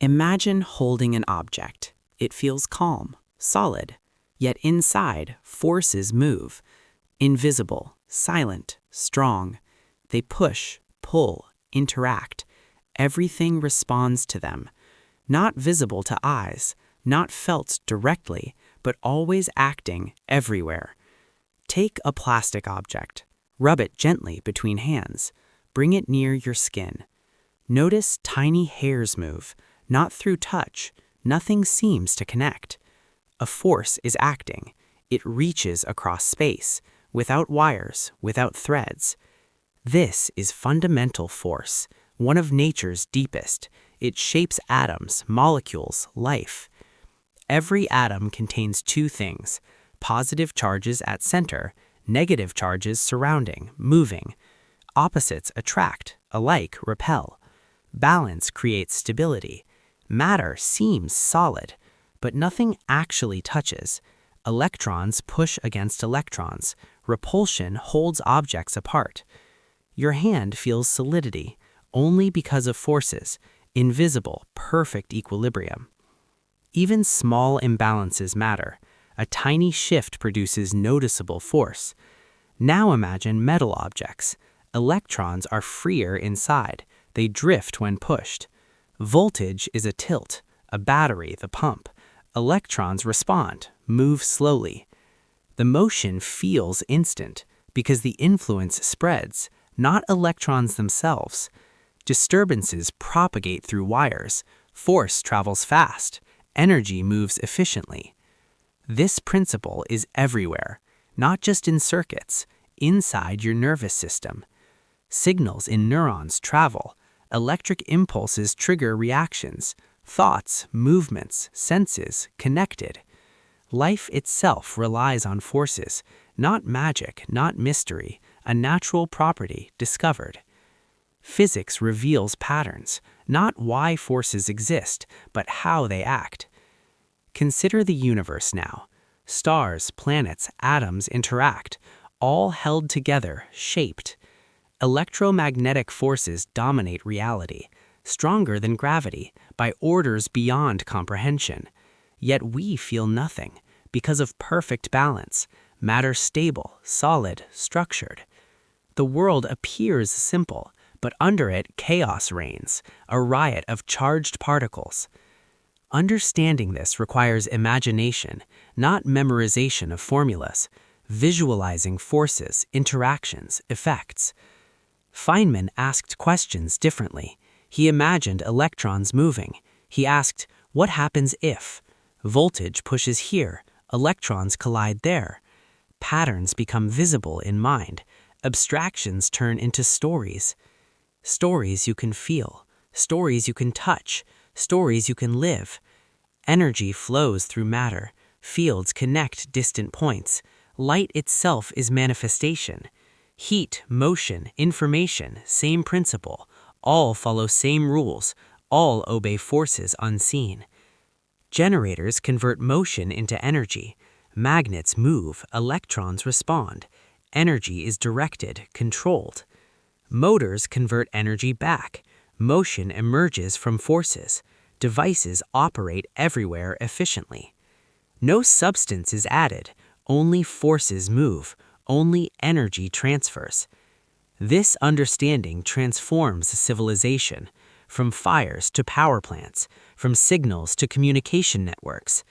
Imagine holding an object. It feels calm, solid, yet inside, forces move. Invisible, silent, strong. They push, pull, interact. Everything responds to them. Not visible to eyes, not felt directly, but always acting everywhere. Take a plastic object. Rub it gently between hands. Bring it near your skin. Notice tiny hairs move, not through touch. Nothing seems to connect. A force is acting. It reaches across space, without wires, without threads. This is fundamental force, one of nature's deepest. It shapes atoms, molecules, life. Every atom contains two things: positive charges at center, negative charges surrounding, moving. Opposites attract, alike repel. Balance creates stability. Matter seems solid, but nothing actually touches. Electrons push against electrons. Repulsion holds objects apart. Your hand feels solidity only because of forces, invisible, perfect equilibrium. Even small imbalances matter. A tiny shift produces noticeable force. Now imagine metal objects. Electrons are freer inside. They drift when pushed. Voltage is a tilt, a battery, the pump. Electrons respond, move slowly. The motion feels instant because the influence spreads, not electrons themselves. Disturbances propagate through wires. Force travels fast. Energy moves efficiently. This principle is everywhere, not just in circuits, inside your nervous system. Signals in neurons travel. Electric impulses trigger reactions. Thoughts, movements, senses, connected. Life itself relies on forces, not magic, not mystery, a natural property discovered. Physics reveals patterns, not why forces exist, but how they act. Consider the universe now. Stars, planets, atoms interact, all held together, shaped. Electromagnetic forces dominate reality, stronger than gravity, by orders beyond comprehension. Yet we feel nothing, because of perfect balance, matter stable, solid, structured. The world appears simple, but under it chaos reigns, a riot of charged particles. Understanding this requires imagination, not memorization of formulas, visualizing forces, interactions, effects. Feynman asked questions differently. He imagined electrons moving. He asked, what happens if? Voltage pushes here, electrons collide there. Patterns become visible in mind. Abstractions turn into stories. Stories you can feel, stories you can touch, stories you can live. Energy flows through matter. Fields connect distant points. Light itself is manifestation. Heat, motion, information, same principle. All follow same rules. All obey forces unseen. Generators convert motion into energy. Magnets move, electrons respond. Energy is directed, controlled. Motors convert energy back. Motion emerges from forces. Devices operate everywhere efficiently. No substance is added, only forces move, only energy transfers. This understanding transforms civilization, from fires to power plants, from signals to communication networks.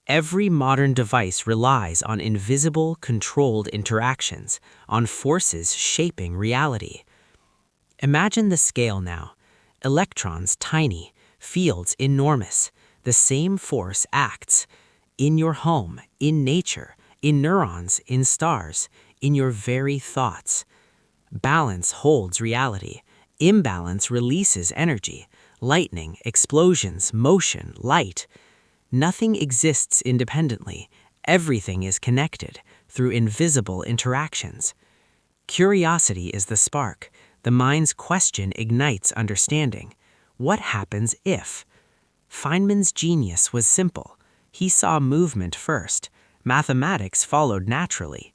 Every modern device relies on invisible, controlled interactions, on forces shaping reality. Imagine the scale now. Electrons tiny, fields enormous. The same force acts in your home, in nature, in neurons, in stars, in your very thoughts. Balance holds reality. Imbalance releases energy. Lightning, explosions, motion, light. Nothing exists independently. Everything is connected through invisible interactions. Curiosity is the spark. The mind's question ignites understanding. What happens if? Feynman's genius was simple. He saw movement first. Mathematics followed naturally.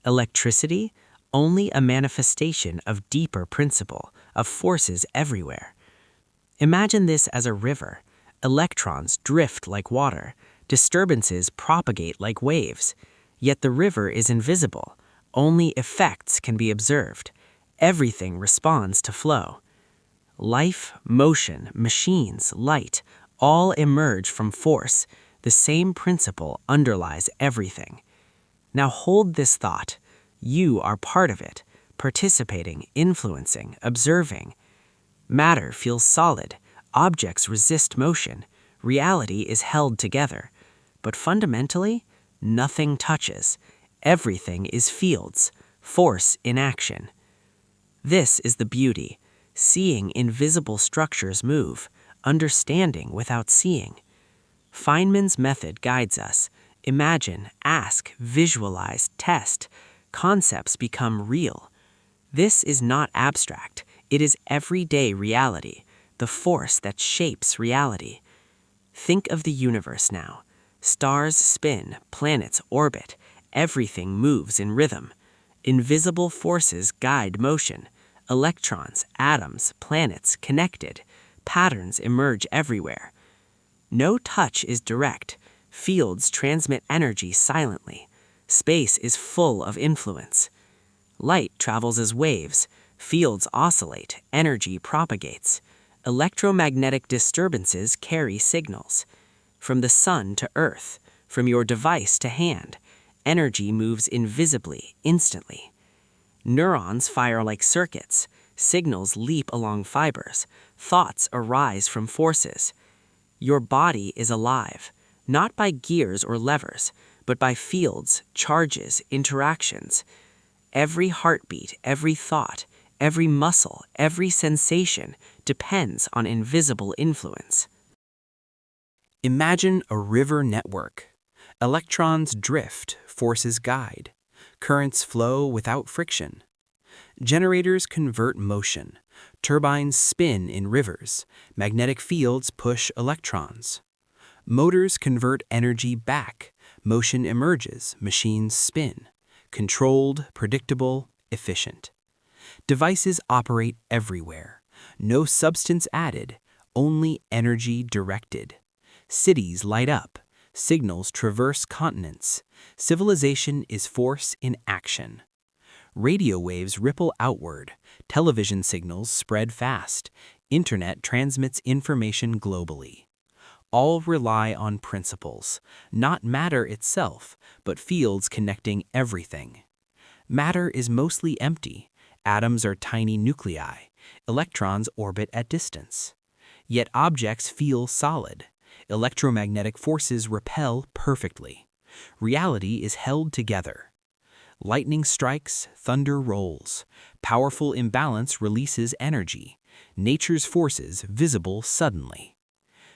Electricity? Only a manifestation of deeper principle, of forces everywhere. Imagine this as a river. Electrons drift like water. Disturbances propagate like waves. Yet the river is invisible. Only effects can be observed. Everything responds to flow. Life, motion, machines, light, all emerge from force. The same principle underlies everything. Now hold this thought. You are part of it, participating, influencing, observing. Matter feels solid. Objects resist motion. Reality is held together. But fundamentally, nothing touches. Everything is fields, force in action. This is the beauty, seeing invisible structures move, understanding without seeing. Feynman's method guides us. Imagine, ask, visualize, test. Concepts become real. This is not abstract. It is everyday reality, the force that shapes reality. Think of the universe now. Stars spin, planets orbit, everything moves in rhythm. Invisible forces guide motion. Electrons, atoms, planets connected. Patterns emerge everywhere. No touch is direct. Fields transmit energy silently. Space is full of influence. Light travels as waves. Fields oscillate. Energy propagates. Electromagnetic disturbances carry signals. From the sun to earth, from your device to hand, energy moves invisibly, instantly. Neurons fire like circuits. Signals leap along fibers. Thoughts arise from forces. Your body is alive, not by gears or levers, but by fields, charges, interactions. Every heartbeat, every thought, every muscle, every sensation depends on invisible influence. Imagine a river network. Electrons drift, forces guide. Currents flow without friction. Generators convert motion. Turbines spin in rivers. Magnetic fields push electrons. Motors convert energy back. Motion emerges, machines spin. Controlled, predictable, efficient. Devices operate everywhere. No substance added, only energy directed. Cities light up. Signals traverse continents. Civilization is force in action. Radio waves ripple outward. Television signals spread fast. Internet transmits information globally. All rely on principles, not matter itself, but fields connecting everything. Matter is mostly empty. Atoms are tiny nuclei. Electrons orbit at distance. Yet objects feel solid. Electromagnetic forces repel perfectly. Reality is held together. Lightning strikes, thunder rolls. Powerful imbalance releases energy. Nature's forces visible suddenly.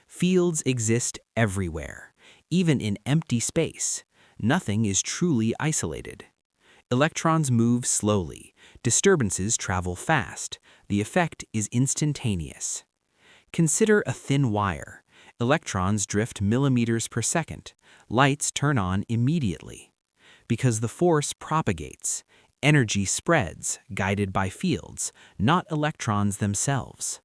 Fields exist everywhere, even in empty space. Nothing is truly isolated. Electrons move slowly. Disturbances travel fast. The effect is instantaneous. Consider a thin wire. Electrons drift millimeters per second. Lights turn on immediately. Because the force propagates, energy spreads, guided by fields, not electrons themselves.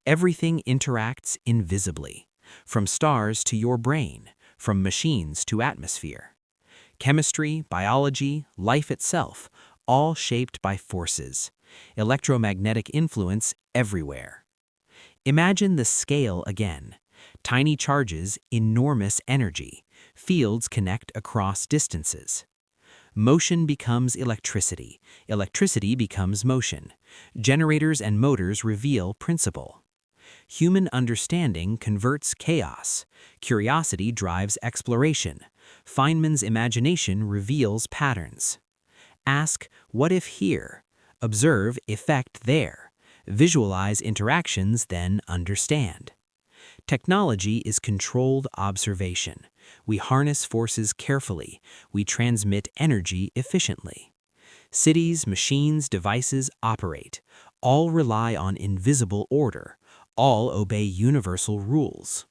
Everything interacts invisibly, from stars to your brain, from machines to atmosphere. Chemistry, biology, life itself, all shaped by forces. Electromagnetic influence everywhere. Imagine the scale again. Tiny charges, enormous energy. Fields connect across distances. Motion becomes electricity. Electricity becomes motion. Generators and motors reveal principle. Human understanding converts chaos. Curiosity drives exploration. Feynman's imagination reveals patterns. Ask, what if here? Observe, effect there. Visualize interactions, then understand. Technology is controlled observation. We harness forces carefully. We transmit energy efficiently. Cities, machines, devices operate. All rely on invisible order. All obey universal rules.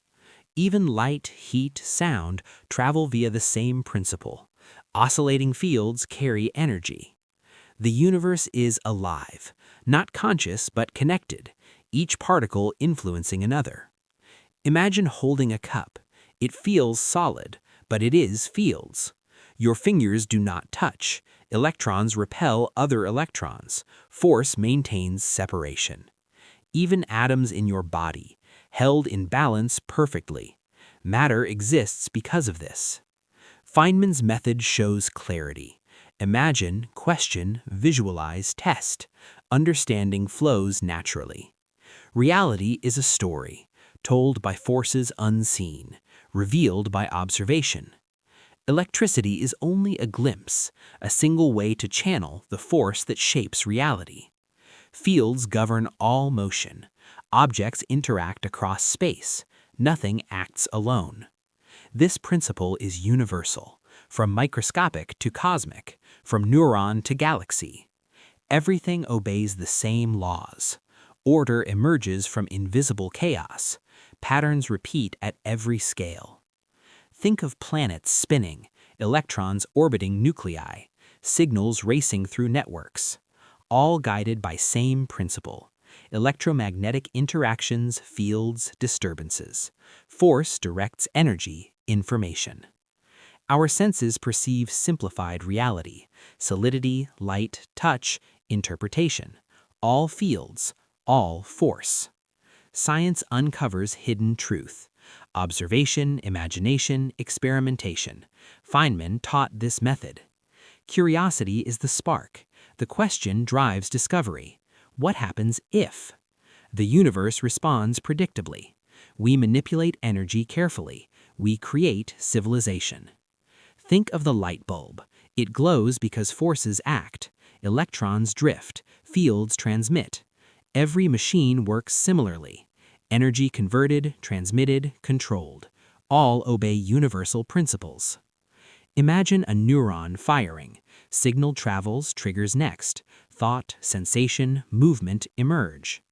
Even light, heat, sound travel via the same principle. Oscillating fields carry energy. The universe is alive, not conscious but connected, each particle influencing another. Imagine holding a cup. It feels solid, but it is fields. Your fingers do not touch. Electrons repel other electrons. Force maintains separation. Even atoms in your body, held in balance perfectly. Matter exists because of this. Feynman's method shows clarity. Imagine, question, visualize, test. Understanding flows naturally. Reality is a story, told by forces unseen, revealed by observation. Electricity is only a glimpse, a single way to channel the force that shapes reality. Fields govern all motion. Objects interact across space. Nothing acts alone. This principle is universal, from microscopic to cosmic, from neuron to galaxy. Everything obeys the same laws. Order emerges from invisible chaos. Patterns repeat at every scale. Think of planets spinning, electrons orbiting nuclei, signals racing through networks, all guided by same principle. Electromagnetic interactions, fields, disturbances. Force directs energy, information. Our senses perceive simplified reality, solidity, light, touch, interpretation. All fields, all force. Science uncovers hidden truth. Observation, imagination, experimentation. Feynman taught this method. Curiosity is the spark. The question drives discovery. What happens if? The universe responds predictably. We manipulate energy carefully. We create civilization. Think of the light bulb. It glows because forces act. Electrons drift. Fields transmit. Every machine works similarly. Energy converted, transmitted, controlled. All obey universal principles. Imagine a neuron firing. Signal travels, triggers next. Thought, sensation, movement emerge.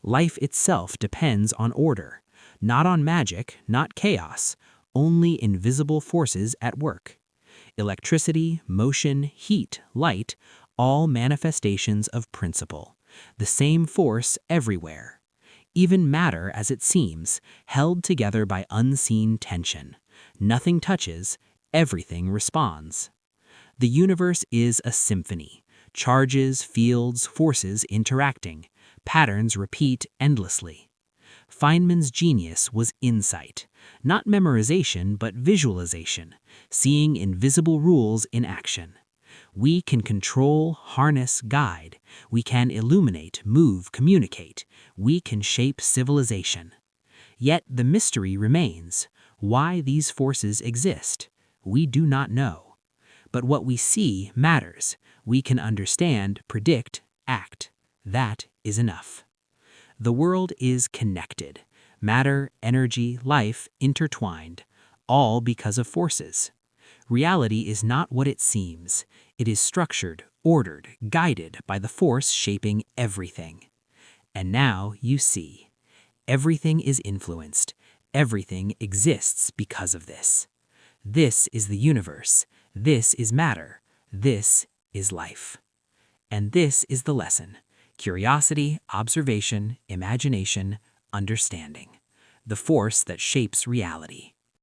Life itself depends on order. Not on magic, not chaos. Only invisible forces at work. Electricity, motion, heat, light, all manifestations of principle. The same force everywhere. Even matter, as it seems, held together by unseen tension. Nothing touches, everything responds. The universe is a symphony. Charges, fields, forces interacting. Patterns repeat endlessly. Feynman's genius was insight, not memorization but visualization, seeing invisible rules in action. We can control, harness, guide. We can illuminate, move, communicate. We can shape civilization. Yet the mystery remains. Why these forces exist? We do not know. But what we see matters. We can understand, predict, act. That is enough. The world is connected. Matter, energy, life intertwined, all because of forces. Reality is not what it seems. It is structured, ordered, guided by the force shaping everything. And now you see. Everything is influenced. Everything exists because of this. This is the universe. This is matter. This is life. And this is the lesson. Curiosity, observation, imagination, understanding. The force that shapes reality.